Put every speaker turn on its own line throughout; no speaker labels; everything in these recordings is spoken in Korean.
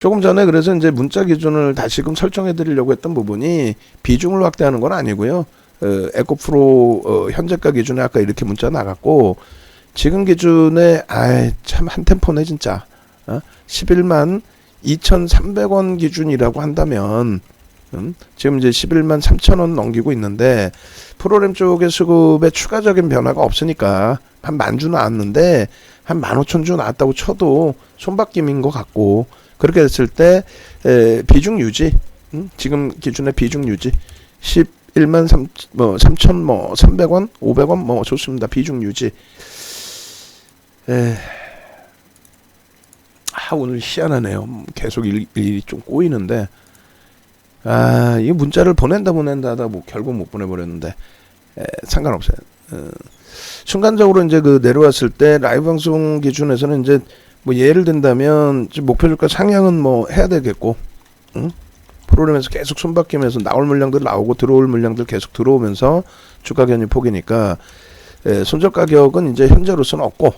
조금 전에 그래서 이제 문자 기준을 다시금 설정해 드리려고 했던 부분이 비중을 확대하는 건 아니고요. 에코프로 현재가 기준에 아까 이렇게 문자 나갔고, 지금 기준에 참 한 템포네 진짜. 11만 2,300원 기준이라고 한다면 지금 이제 11만 3천원 넘기고 있는데, 프로그램 쪽의 수급에 추가적인 변화가 없으니까 한 10,000주 나왔는데 한 15,000주 나왔다고 쳐도 손바뀜인 것 같고, 그렇게 됐을 때 비중 유지, 지금 기준의 비중 유지 11만 3,300원 500원 좋습니다. 비중 유지. 오늘 희한하네요. 계속 일이 좀 꼬이는데, 이 문자를 보낸다 하다 결국 못 보내버렸는데, 상관없어요. 순간적으로 이제 그 내려왔을 때 라이브 방송 기준에서는 이제 뭐 예를 든다면 목표 주가 상향은 뭐 해야 되겠고, 프로그램에서 계속 손바뀌면서 나올 물량들 나오고 들어올 물량들 계속 들어오면서 주가 견인 폭이니까 손절 가격은 이제 현재로서는 없고,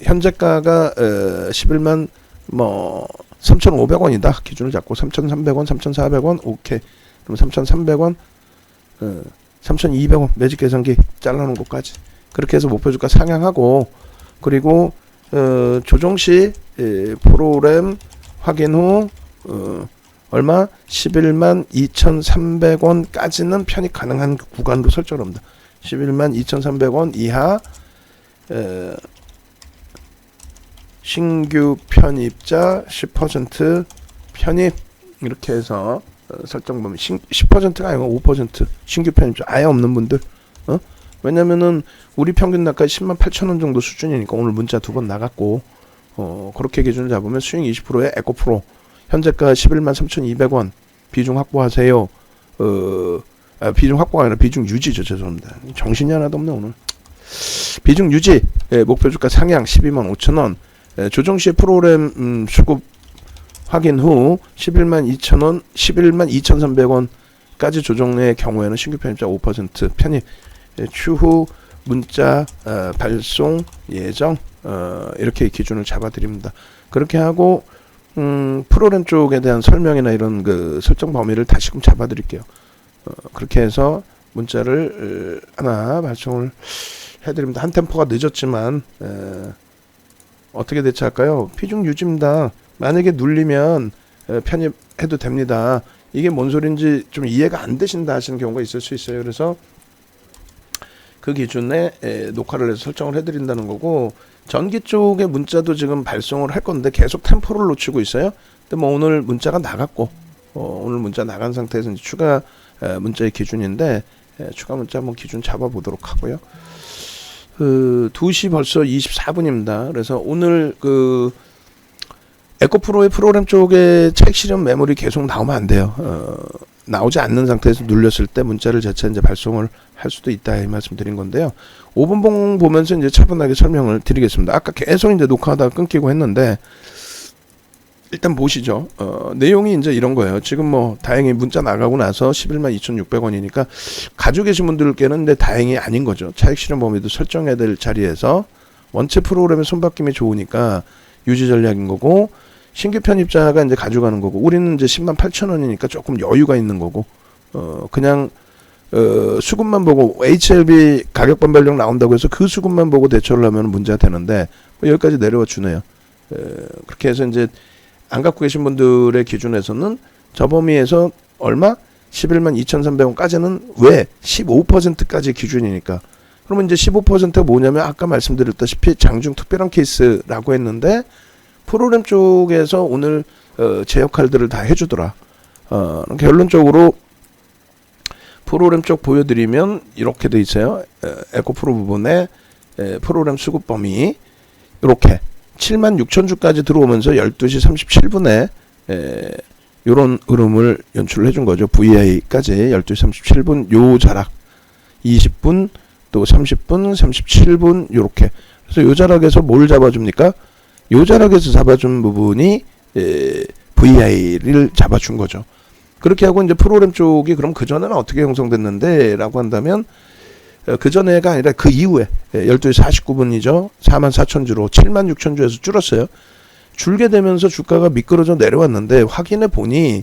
현재가가 11만 3,500원이다 기준을 잡고 3,300원 3,400원 오케이. 그럼 3,300원 3,200원 매직 계산기 잘라놓은 것까지 그렇게 해서 목표 주가 상향하고, 그리고 조정시 프로그램 확인 후 얼마 11만 2,300원까지는 편입 가능한 구간으로 설정합니다. 11만 2,300원 이하 신규 편입자 10% 편입, 이렇게 해서 설정 보면 10%가 아니고 5% 신규 편입자 아예 없는 분들, 왜냐면은 우리 평균 단가 10만 8천원 정도 수준이니까 오늘 문자 2번 나갔고, 그렇게 기준을 잡으면 수익 20%에 에코프로 현재가 11만 3,200원 비중 확보하세요. 비중 확보가 아니라 비중 유지죠. 죄송합니다. 정신이 하나도 없네 오늘. 비중 유지, 목표 주가 상향 12만 5천원, 조정시 프로그램 수급 확인 후 11만 2천원 11만 2,300원까지 조정의 경우에는 신규 편입자 5% 편입, 추후 문자 발송 예정, 이렇게 기준을 잡아드립니다. 그렇게 하고 프로그램 쪽에 대한 설명이나 이런 그 설정 범위를 다시금 잡아드릴게요. 그렇게 해서 문자를 하나 발송을 해드립니다. 한 템포가 늦었지만 어떻게 대처할까요? 비중 유지입니다. 만약에 눌리면 편입해도 됩니다. 이게 뭔 소린지 좀 이해가 안 되신다 하시는 경우가 있을 수 있어요. 그래서 그 기준에 녹화를 해서 설정을 해드린다는 거고, 전기 쪽의 문자도 지금 발송을 할 건데 계속 템포를 놓치고 있어요. 근데 뭐 오늘 문자가 나갔고, 오늘 문자 나간 상태에서 이제 추가 문자의 기준인데, 추가 문자 한번 기준 잡아보도록 하고요. 2시 벌써 24분입니다. 그래서 오늘 에코프로의 프로그램 쪽에 차익 실현 매물이 계속 나오면 안 돼요. 나오지 않는 상태에서 눌렸을 때 문자를 재차 이제 발송을 할 수도 있다 이 말씀 드린 건데요. 5분봉 보면서 이제 차분하게 설명을 드리겠습니다. 아까 계속 이제 녹화하다가 끊기고 했는데, 일단 보시죠. 내용이 이제 이런 거예요. 지금 뭐 다행히 문자 나가고 나서 11만 2,600원이니까 가지고 계신 분들께는 근데 다행히 아닌 거죠. 차익 실현 범위도 설정해야 될 자리에서 원체 프로그램의 손바뀜이 좋으니까 유지 전략인 거고, 신규 편입자가 이제 가져가는 거고, 우리는 이제 10만 8천원이니까 조금 여유가 있는 거고, 그냥 수급만 보고 HLB 가격 반발력 나온다고 해서 그 수급만 보고 대처를 하면 문제가 되는데, 여기까지 내려와 주네요. 그렇게 해서 이제 안 갖고 계신 분들의 기준에서는 저 범위에서 얼마? 11만 2,300원까지는 왜? 15%까지 기준이니까. 그러면 이제 15%가 뭐냐면 아까 말씀드렸다시피 장중 특별한 케이스라고 했는데, 프로그램 쪽에서 오늘 제 역할들을 다 해주더라. 결론적으로 프로그램 쪽 보여드리면 이렇게 돼 있어요. 에코프로 부분에 프로그램 수급 범위 이렇게 76,000주까지 들어오면서 12시 37분에 요런 흐름을 연출을 해준 거죠. VI까지 12시 37분 요 자락 20분 또 30분 37분 요렇게. 그래서 요 자락에서 뭘 잡아줍니까? 요 자락에서 잡아준 부분이 VI를 잡아준 거죠. 그렇게 하고 이제 프로그램 쪽이 그럼 그 전에는 어떻게 형성됐는데 라고 한다면, 그 전에가 아니라 그 이후에 12시 49분이죠. 44,000주로 76,000주에서 줄었어요. 줄게 되면서 주가가 미끄러져 내려왔는데 확인해 보니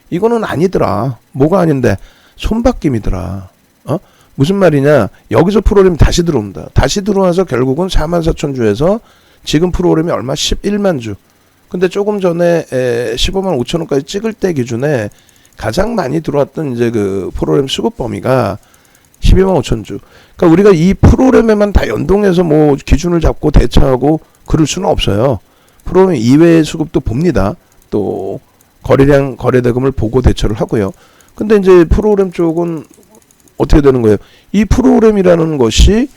이거는 아니더라. 뭐가 아닌데? 손바뀜이더라. 무슨 말이냐? 여기서 프로그램이 다시 들어옵니다. 다시 들어와서 결국은 44,000주에서 지금 프로그램이 얼마? 11만 주. 근데 조금 전에 15만 5천 원까지 찍을 때 기준에 가장 많이 들어왔던 이제 그 프로그램 수급 범위가 12만 5천 주. 그러니까 우리가 이 프로그램에만 다 연동해서 뭐 기준을 잡고 대처하고 그럴 수는 없어요. 프로그램 이외의 수급도 봅니다. 또 거래량, 거래대금을 보고 대처를 하고요. 근데 이제 프로그램 쪽은 어떻게 되는 거예요? 이 프로그램이라는 것이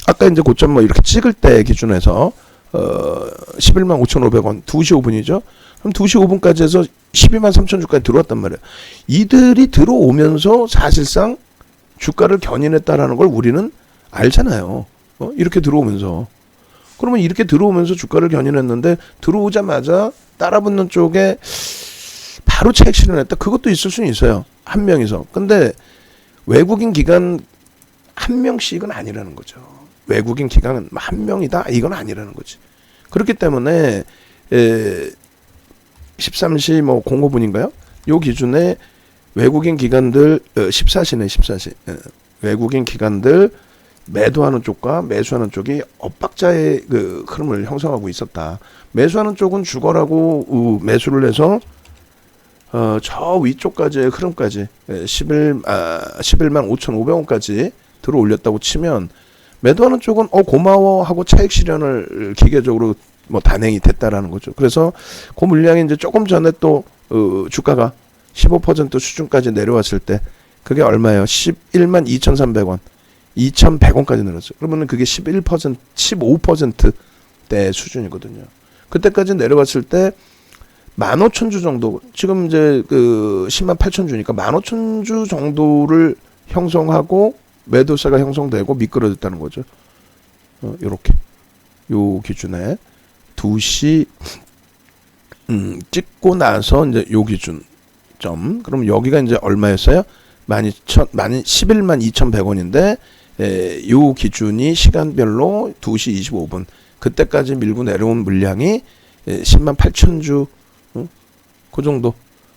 아까 이제 고점 뭐 이렇게 찍을 때 기준에서 11만 5,500원 2시 5분이죠. 그럼 2시 5분까지 해서 12만 3천 주까지 들어왔단 말이에요. 이들이 들어오면서 사실상 주가를 견인했다라는 걸 우리는 알잖아요. 이렇게 들어오면서. 그러면 이렇게 들어오면서 주가를 견인했는데 들어오자마자 따라붙는 쪽에 바로 차익 실현했다. 그것도 있을 수는 있어요. 한 명이서. 근데 외국인 기관 한 명씩은 아니라는 거죠. 외국인 기관은 한 명이다. 이건 아니라는 거지. 그렇기 때문에 13시 뭐 05분인가요? 요 기준에 외국인 기관들 14시네 14시. 외국인 기관들 매도하는 쪽과 매수하는 쪽이 엇박자의 그 흐름을 형성하고 있었다. 매수하는 쪽은 죽어라고 매수를 해서 저 위쪽까지의 흐름까지 11만 5,500원까지 들어 올렸다고 치면 매도하는 쪽은 고마워 하고 차익 실현을 기계적으로 뭐 단행이 됐다라는 거죠. 그래서 그 물량이 이제 조금 전에 또 주가가 15% 수준까지 내려왔을 때 그게 얼마예요? 11만 2,300원, 2,100원까지 늘었어요. 그러면은 그게 11%, 15%대 수준이거든요. 그때까지 내려왔을 때 15,000주 정도, 지금 이제 그 10만 8천주니까 15,000주 정도를 형성하고 매도세가 형성되고 미끄러졌다는 거죠. 요렇게. 요 기준에 2시 찍고 나서 이제 요 기준 점. 그럼 여기가 이제 얼마였어요? 11만 2,100원인데 요 기준이 시간별로 2시 25분. 그때까지 밀고 내려온 물량이 10만 8천주 그 정도.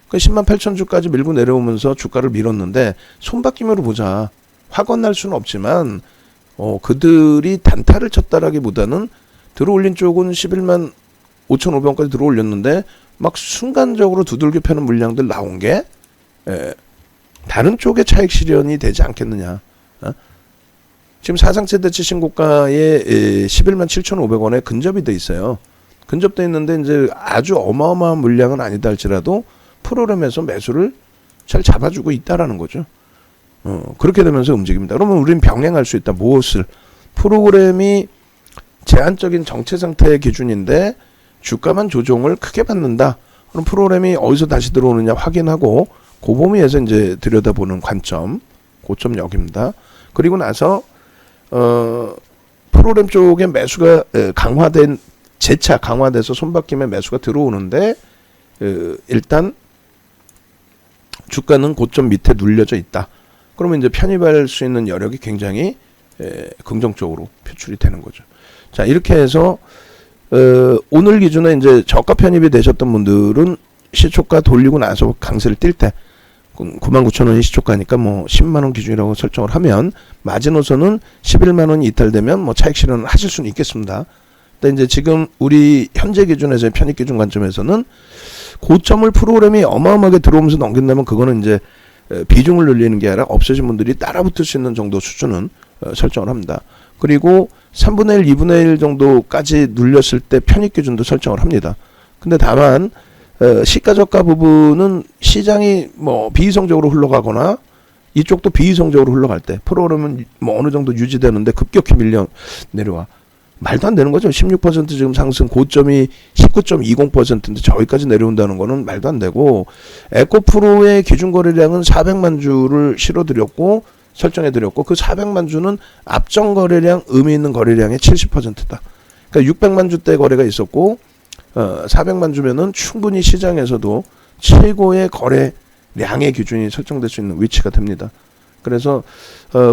그 10만 8천주까지 밀고 내려오면서 주가를 밀었는데 손바뀜으로 보자. 확언 날 수는 없지만 그들이 단타를 쳤다라기보다는 들어올린 쪽은 11만 5,500원까지 들어올렸는데 막 순간적으로 두들겨 패는 물량들 나온 게 다른 쪽에 차익 실현이 되지 않겠느냐. 지금 사상 최대치 신고가에 11만 7,500원에 근접이 돼 있어요. 근접돼 있는데 이제 아주 어마어마한 물량은 아니다 할지라도 프로그램에서 매수를 잘 잡아주고 있다라는 거죠. 그렇게 되면서 움직입니다. 그러면 우리는 병행할 수 있다. 무엇을? 프로그램이 제한적인 정체 상태의 기준인데 주가만 조정을 크게 받는다. 그럼 프로그램이 어디서 다시 들어오느냐 확인하고 그 범위에서 이제 들여다보는 관점, 고점 여기입니다. 그리고 나서 프로그램 쪽에 매수가 강화된 재차 강화돼서 손바뀜에 매수가 들어오는데 일단 주가는 고점 밑에 눌려져 있다. 그러면 이제 편입할 수 있는 여력이 굉장히 긍정적으로 표출이 되는 거죠. 자, 이렇게 해서 오늘 기준에 이제 저가 편입이 되셨던 분들은 시초가 돌리고 나서 강세를 뛸 때 99,000원이 시초가니까 뭐 10만원 기준이라고 설정을 하면 마지노선은 11만원이 이탈되면 뭐 차익 실현을 하실 수는 있겠습니다. 근데 이제 지금 우리 현재 기준에서의 편입 기준 관점에서는 고점을 프로그램이 어마어마하게 들어오면서 넘긴다면 그거는 이제 비중을 늘리는 게 아니라 없어진 분들이 따라붙을 수 있는 정도 수준은 설정을 합니다. 그리고 3분의 1, 2분의 1 정도까지 눌렸을 때 편입 기준도 설정을 합니다. 근데 다만 시가저가 부분은 시장이 뭐 비이성적으로 흘러가거나 이쪽도 비이성적으로 흘러갈 때 프로그램은 뭐 어느 정도 유지되는데 급격히 밀려 내려와. 말도 안 되는 거죠. 16% 지금 상승, 고점이 19.20%인데 저기까지 내려온다는 거는 말도 안 되고, 에코프로의 기준 거래량은 400만 주를 실어드렸고 설정해드렸고, 그 400만 주는 앞전 거래량, 의미 있는 거래량의 70%다. 그러니까 600만 주대 거래가 있었고 400만 주면은 충분히 시장에서도 최고의 거래량의 기준이 설정될 수 있는 위치가 됩니다. 그래서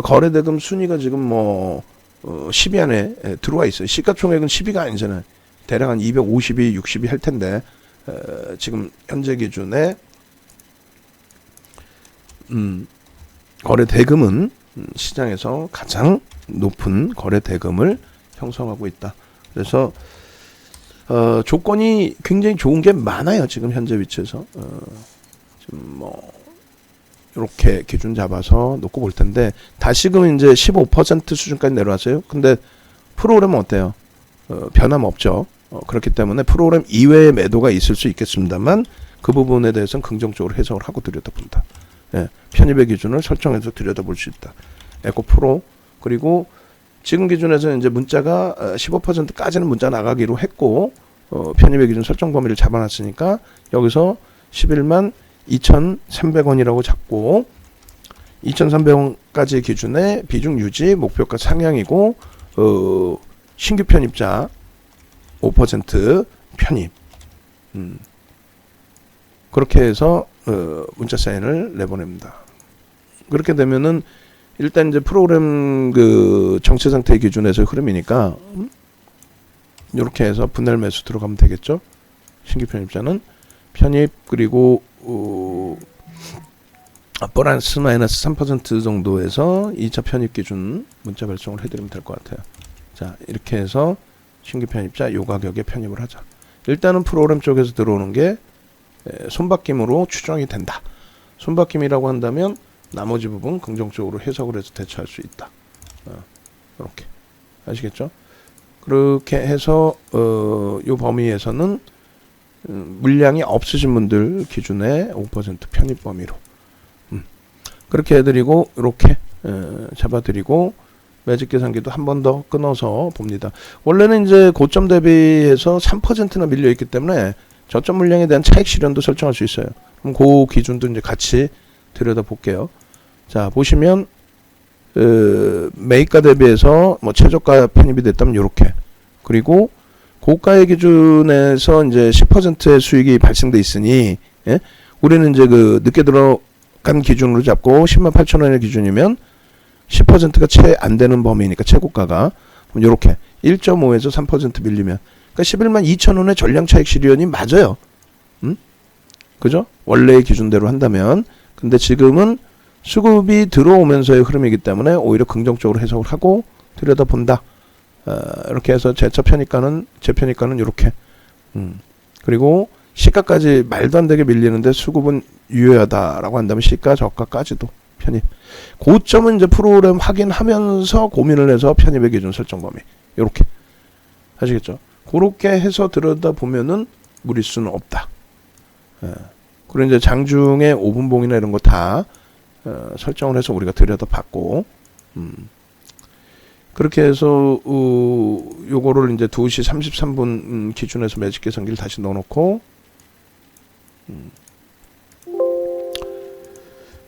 거래대금 순위가 지금 뭐 10위 안에 들어와 있어요. 시가총액은 10위가 아니잖아요. 대략 한 250이 60이 할 텐데 지금 현재 기준에 거래 대금은 시장에서 가장 높은 거래 대금을 형성하고 있다. 그래서 조건이 굉장히 좋은 게 많아요. 지금 현재 위치에서 지금 뭐 이렇게 기준 잡아서 놓고 볼 텐데 다시금 이제 15% 수준까지 내려왔어요. 근데 프로그램은 어때요? 변함없죠. 그렇기 때문에 프로그램 이외의 매도가 있을 수 있겠습니다만 그 부분에 대해서는 긍정적으로 해석을 하고 들여다본다. 예, 편입의 기준을 설정해서 들여다볼 수 있다. 에코프로 그리고 지금 기준에서 이제 문자가 15%까지는 문자 나가기로 했고 편입의 기준 설정 범위를 잡아놨으니까 여기서 11만 2,300원이라고 잡고 2,300원까지 기준에 비중 유지 목표가 상향이고 신규 편입자 5% 편입 그렇게 해서 문자 사인을 내보냅니다. 그렇게 되면은 일단 이제 프로그램 그 정체 상태 기준에서 흐름이니까 이렇게 해서 분할 매수 들어가면 되겠죠. 신규 편입자는 편입 그리고 플러스 마이너스 3% 정도에서 2차 편입 기준 문자 발송을 해드리면 될 것 같아요. 자 이렇게 해서 신규 편입자 요 가격에 편입을 하자. 일단은 프로그램 쪽에서 들어오는 게 손바뀜으로 추정이 된다. 손바뀜이라고 한다면 나머지 부분 긍정적으로 해석을 해서 대처할 수 있다. 이렇게 아시겠죠? 그렇게 해서 요 범위에서는 물량이 없으신 분들 기준에 5% 편입 범위로 그렇게 해드리고 이렇게 잡아드리고 매직 계산기도 한 번 더 끊어서 봅니다. 원래는 이제 고점 대비해서 3%나 밀려 있기 때문에 저점 물량에 대한 차익 실현도 설정할 수 있어요. 그럼 그 기준도 이제 같이 들여다 볼게요. 자 보시면 매입가 대비해서 뭐 최저가 편입이 됐다면 이렇게 그리고 고가의 기준에서 이제 10%의 수익이 발생돼 있으니 예? 우리는 이제 그 늦게 들어간 기준으로 잡고 10만 8천 원의 기준이면 10%가 채 안 되는 범위니까 최고가가 이렇게 1.5에서 3% 밀리면 그러니까 11만 2천 원의 전량 차익 실현이 맞아요. 그죠? 원래의 기준대로 한다면 근데 지금은 수급이 들어오면서의 흐름이기 때문에 오히려 긍정적으로 해석을 하고 들여다본다. 이렇게 해서 제 편입가는 이렇게 그리고 시가까지 말도 안 되게 밀리는데 수급은 유효하다라고 한다면 시가 저가까지도 편입. 고점은 이제 프로그램 확인하면서 고민을 해서 편입의 기준 설정 범위 이렇게 아시겠죠? 그렇게 해서 들여다보면은 무리수는 없다. 그리고 이제 장중에 5분봉이나 이런 거 다 설정을 해서 우리가 들여다봤고 그렇게 해서 요거를 이제 2시 33분 기준에서 매직 계산기를 다시 넣어놓고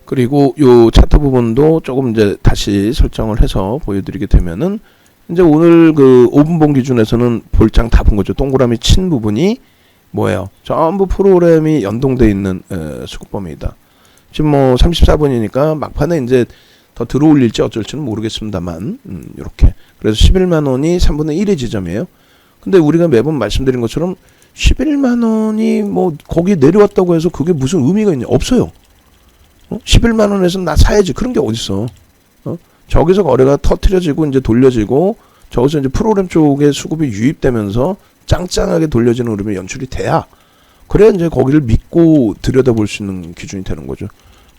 그리고 요 차트 부분도 조금 이제 다시 설정을 해서 보여드리게 되면은 이제 오늘 그 5분봉 기준에서는 볼장 다 본 거죠. 동그라미 친 부분이 뭐예요? 전부 프로그램이 연동돼 있는 수급범위이다. 지금 뭐 34분이니까 막판에 이제 더 들어올릴지 어쩔지는 모르겠습니다만 이렇게 그래서 11만 원이 3분의 1의 지점이에요. 근데 우리가 매번 말씀드린 것처럼 11만 원이 뭐 거기 내려왔다고 해서 그게 무슨 의미가 있냐? 없어요. 11만 원에서 나 사야지 그런 게 어딨어. 저기서 거래가 터트려지고 이제 돌려지고 저기서 이제 프로그램 쪽에 수급이 유입되면서 짱짱하게 돌려지는 흐름이 연출이 돼야 그래야 이제 거기를 믿고 들여다볼 수 있는 기준이 되는 거죠.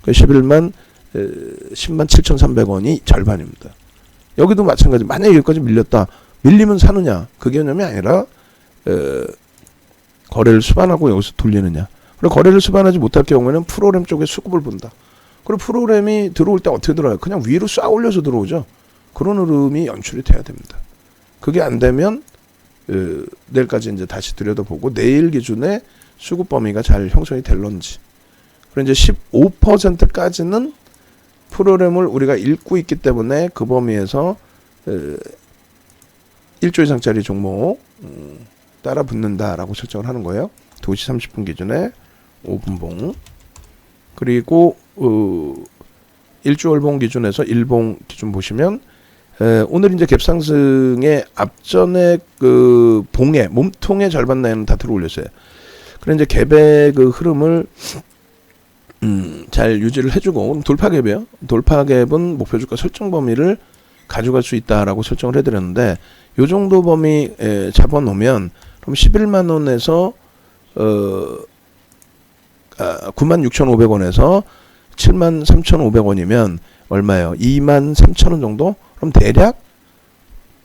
그러니까 10만 7,300원이 절반입니다. 여기도 마찬가지. 만약에 여기까지 밀렸다. 밀리면 사느냐. 그 개념이 아니라 거래를 수반하고 여기서 돌리느냐. 그리고 거래를 수반하지 못할 경우에는 프로그램 쪽에 수급을 본다. 그리고 프로그램이 들어올 때 어떻게 들어와요? 그냥 위로 쏴 올려서 들어오죠. 그런 흐름이 연출이 돼야 됩니다. 그게 안 되면 내일까지 이제 다시 들여다보고 내일 기준에 수급 범위가 잘 형성이 될런지. 그리고 이제 15%까지는 프로그램을 우리가 읽고 있기 때문에 그 범위에서 1조 이상짜리 종목 따라 붙는다라고 설정을 하는 거예요. 2시 30분 기준에 5분봉 그리고 1주 월봉 기준에서 일봉 기준 보시면 오늘 이제 갭상승의 앞전에 그 봉의 몸통의 절반 라인은 다 들어올렸어요. 그래 이제 갭의 그 흐름을 잘 유지를 해주고 돌파갭이에요. 돌파갭은 목표 주가 설정 범위를 가져갈 수 있다라고 설정을 해드렸는데 요 정도 범위 잡아놓으면 그럼 11만 원에서 96,500원에서 73,500원이면 얼마예요? 23,000원 정도? 그럼 대략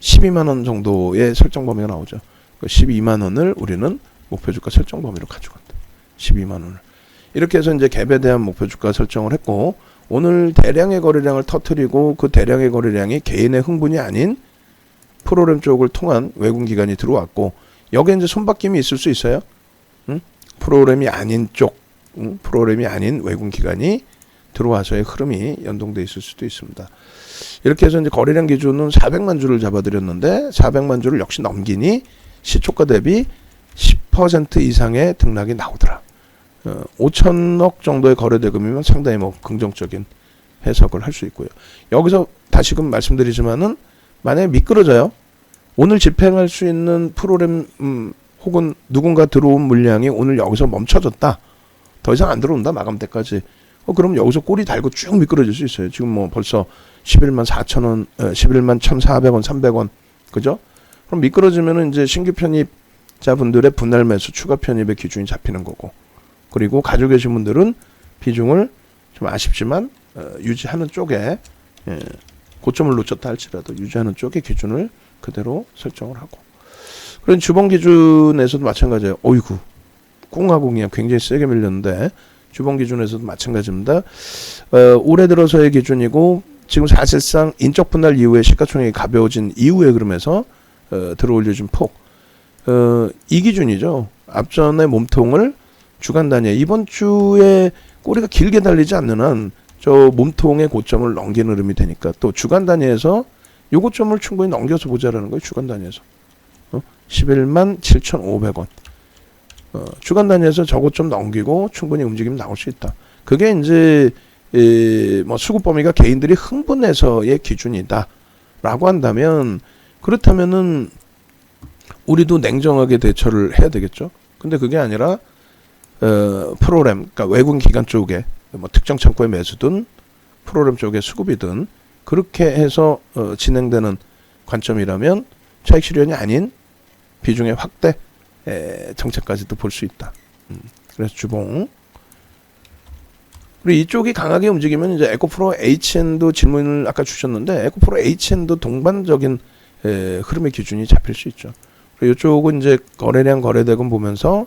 12만 원 정도의 설정 범위가 나오죠. 12만 원을 우리는 목표 주가 설정 범위로 가져간다. 12만 원을. 이렇게 해서 이제 갭에 대한 목표 주가 설정을 했고 오늘 대량의 거래량을 터뜨리고 그 대량의 거래량이 개인의 흥분이 아닌 프로그램 쪽을 통한 외국 기관이 들어왔고 여기에 이제 손바뀜이 있을 수 있어요. 프로그램이 아닌 쪽, 프로그램이 아닌 외국 기관이 들어와서의 흐름이 연동돼 있을 수도 있습니다. 이렇게 해서 이제 거래량 기준은 400만 주를 잡아드렸는데 400만 주를 역시 넘기니 시초가 대비 10% 이상의 등락이 나오더라. 5천억 정도의 거래 대금이면 상당히 뭐 긍정적인 해석을 할 수 있고요. 여기서 다시금 말씀드리지만은 만약에 미끄러져요. 오늘 집행할 수 있는 프로그램 혹은 누군가 들어온 물량이 오늘 여기서 멈춰졌다. 더 이상 안 들어온다. 마감 때까지. 그럼 여기서 꼬리 달고 쭉 미끄러질 수 있어요. 지금 뭐 벌써 11만 4천원, 11만 1,400원, 300원. 그죠? 그럼 미끄러지면은 이제 신규 편입자분들의 분할 매수 추가 편입의 기준이 잡히는 거고. 그리고 가지고 계신 분들은 비중을 좀 아쉽지만 유지하는 쪽에 고점을 놓쳤다 할지라도 유지하는 쪽의 기준을 그대로 설정을 하고 그런 주봉 기준에서도 마찬가지예요. 어이구 꿍하고 그냥 굉장히 세게 밀렸는데 주봉 기준에서도 마찬가지입니다. 올해 들어서의 기준이고 지금 사실상 인적 분할 이후에 시가총액이 가벼워진 이후에 그러면서 들어올려준 폭 이 기준이죠. 앞전의 몸통을 주간 단위에 이번 주에 꼬리가 길게 달리지 않는 한 저 몸통의 고점을 넘기는 흐름이 되니까 또 주간 단위에서 요 고점을 충분히 넘겨서 보자라는 거예요. 주간 단위에서 11만 7,500원 주간 단위에서 저 고점 넘기고 충분히 움직임 나올 수 있다. 그게 이제 뭐 수급 범위가 개인들이 흥분해서의 기준이다라고 한다면 그렇다면은 우리도 냉정하게 대처를 해야 되겠죠. 근데 그게 아니라 프로그램, 그러니까 외국 기관 쪽에 뭐 특정 창고의 매수든 프로그램 쪽의 수급이든 그렇게 해서 진행되는 관점이라면 차익 실현이 아닌 비중의 확대 정책까지도 볼 수 있다. 그래서 주봉. 그리고 이쪽이 강하게 움직이면 이제 에코프로 HN도 질문을 아까 주셨는데 에코프로 HN도 동반적인 흐름의 기준이 잡힐 수 있죠. 그리고 이쪽은 이제 거래량 거래대금 보면서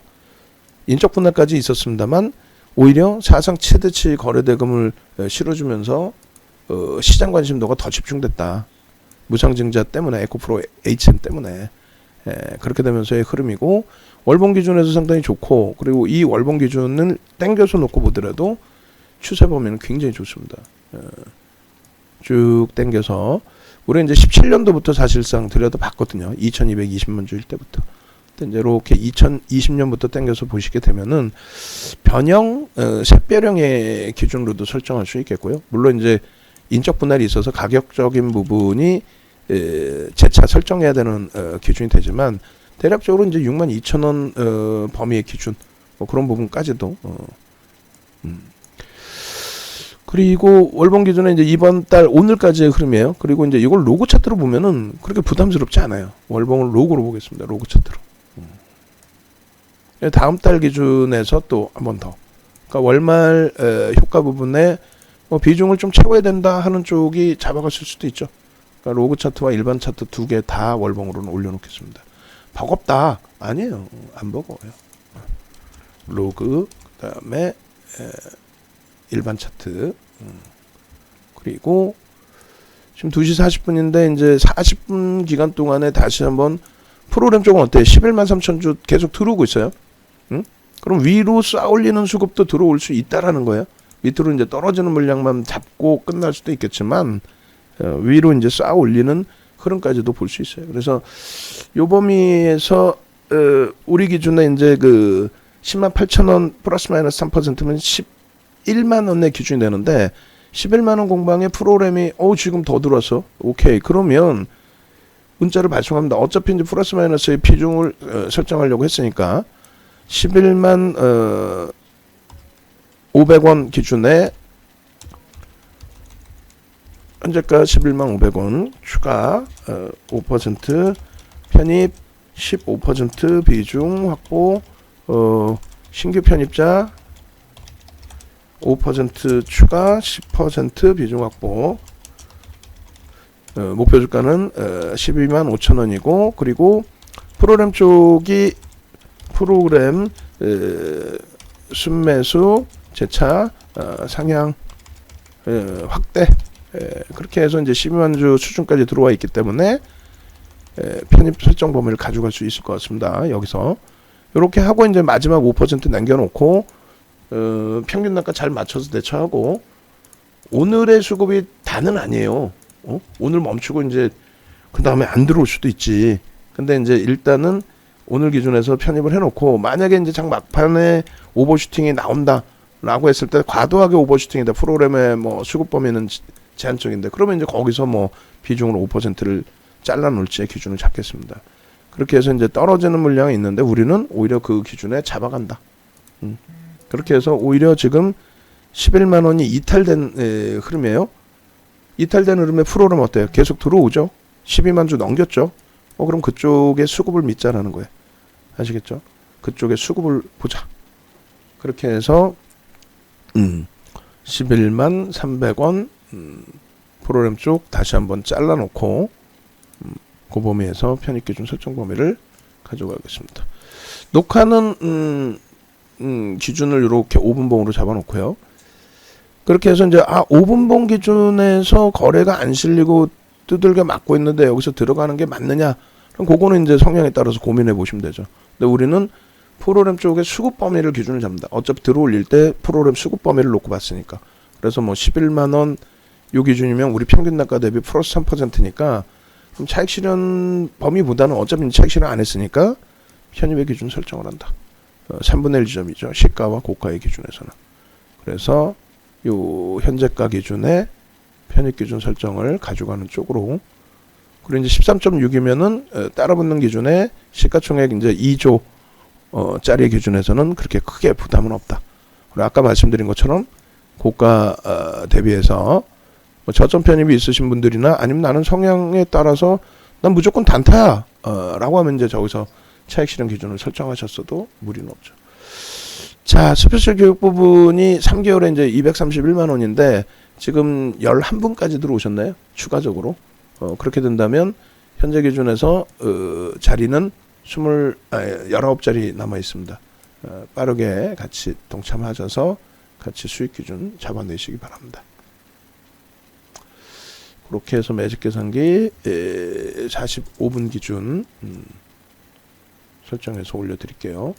인적 분할까지 있었습니다만 오히려 사상 최대치 거래대금을 실어주면서 시장 관심도가 더 집중됐다. 무상증자 때문에 에코프로 HN 때문에 그렇게 되면서의 흐름이고 월봉 기준에서 상당히 좋고 그리고 이 월봉 기준을 땡겨서 놓고 보더라도 추세 범위는 굉장히 좋습니다. 쭉 땡겨서 우리 이제 17년도부터 사실상 들여다봤거든요. 2220만 주일 때부터. 이제 이렇게 2020년부터 땡겨서 보시게 되면은 변형, 샛별형의 기준으로도 설정할 수 있겠고요. 물론 이제 인적 분할이 있어서 가격적인 부분이 재차 설정해야 되는 기준이 되지만 대략적으로 이제 62,000원 범위의 기준 뭐 그런 부분까지도 그리고 월봉 기준은 이제 이번 달 오늘까지의 흐름이에요. 그리고 이제 이걸 로그 차트로 보면은 그렇게 부담스럽지 않아요. 월봉을 로그로 보겠습니다. 로그 차트로. 다음 달 기준에서 또 한 번 더. 그러니까 월말 효과 부분에 뭐 비중을 좀 채워야 된다 하는 쪽이 잡아갔을 수도 있죠. 그러니까 로그 차트와 일반 차트 두 개 다 월봉으로는 올려놓겠습니다. 버겁다. 아니에요. 안 버거워요. 로그 그다음에 일반 차트 그리고 지금 2시 40분인데 이제 40분 기간 동안에 다시 한번 프로그램 쪽은 어때요? 11만 3천 주 계속 들어오고 있어요. 그럼 위로 쌓올리는 수급도 들어올 수 있다라는 거예요. 밑으로 이제 떨어지는 물량만 잡고 끝날 수도 있겠지만 위로 이제 쌓아올리는 흐름까지도 볼 수 있어요. 그래서 요 범위에서 우리 기준에 이제 그 10만 8천 원 플러스 마이너스 3%면 11만 원의 기준이 되는데 11만원 공방에 프로그램이 지금 더 들어왔어. 오케이. 그러면 문자를 발송합니다. 어차피 이제 플러스 마이너스의 비중을 설정하려고 했으니까 11만 500원 기준에 현재가 11만 500원 추가 5% 편입 15% 비중 확보 신규 편입자 5% 추가 10% 비중 확보 목표 주가는 12만 5천원이고 그리고 프로그램 쪽이 프로그램 순매수 재차 상향 확대 그렇게 해서 이제 12만 주 수준까지 들어와 있기 때문에 편입 설정 범위를 가져갈 수 있을 것 같습니다. 여기서 이렇게 하고 이제 마지막 5% 남겨놓고 평균 단가 잘 맞춰서 대처하고 오늘의 수급이 다는 아니에요. 오늘 멈추고 이제 그 다음에 안 들어올 수도 있지. 근데 이제 일단은 오늘 기준에서 편입을 해놓고 만약에 이제 장 막판에 오버슈팅이 나온다라고 했을 때 과도하게 오버슈팅이다. 프로그램의 뭐 수급 범위는 제한적인데 그러면 이제 거기서 뭐 비중으로 5%를 잘라놓을지의 기준을 잡겠습니다. 그렇게 해서 이제 떨어지는 물량이 있는데 우리는 오히려 그 기준에 잡아간다. 그렇게 해서 오히려 지금 11만 원이 이탈된 흐름이에요. 이탈된 흐름에 프로그램 어때요? 계속 들어오죠. 12만 주 넘겼죠. 그럼 그쪽의 수급을 믿자라는 거예요. 아시겠죠? 그쪽의 수급을 보자. 그렇게 해서 11만 300원 프로그램 쪽 다시 한번 잘라놓고 그 범위에서 편입기준 설정 범위를 가져가겠습니다. 녹화는 기준을 이렇게 5분봉으로 잡아놓고요. 그렇게 해서 이제 5분봉 기준에서 거래가 안 실리고 두들겨 맞고 있는데 여기서 들어가는 게 맞느냐? 그럼 그거는 이제 성향에 따라서 고민해 보시면 되죠. 근데 우리는 프로그램 쪽에 수급 범위를 기준을 잡는다. 어차피 들어올릴 때 프로그램 수급 범위를 놓고 봤으니까. 그래서 뭐 11만 원 요 기준이면 우리 평균 단가 대비 플러스 3%니까 그럼 차익 실현 범위보다는 어차피 차익 실현 안 했으니까 편입의 기준 설정을 한다. 3분의 1 지점이죠. 시가와 고가의 기준에서는. 그래서 요 현재가 기준에 편입 기준 설정을 가져가는 쪽으로 그리고 이제 13.6이면은 따라붙는 기준에 시가총액 이제 2조 짜리 기준에서는 그렇게 크게 부담은 없다. 그리고 아까 말씀드린 것처럼 고가 대비해서 뭐 저점 편입이 있으신 분들이나 아니면 나는 성향에 따라서 난 무조건 단타야 라고 하면 이제 저기서 차익 실현 기준을 설정하셨어도 무리는 없죠. 자, 스페셜 교육 부분이 3개월에 이제 231만 원인데 지금 11분까지 들어오셨나요? 추가적으로. 그렇게 된다면 현재 기준에서 자리는 19자리 남아 있습니다. 빠르게 같이 동참하셔서 같이 수익 기준 잡아내시기 바랍니다. 그렇게 해서 매직 계산기 45분 기준 설정해서 올려드릴게요.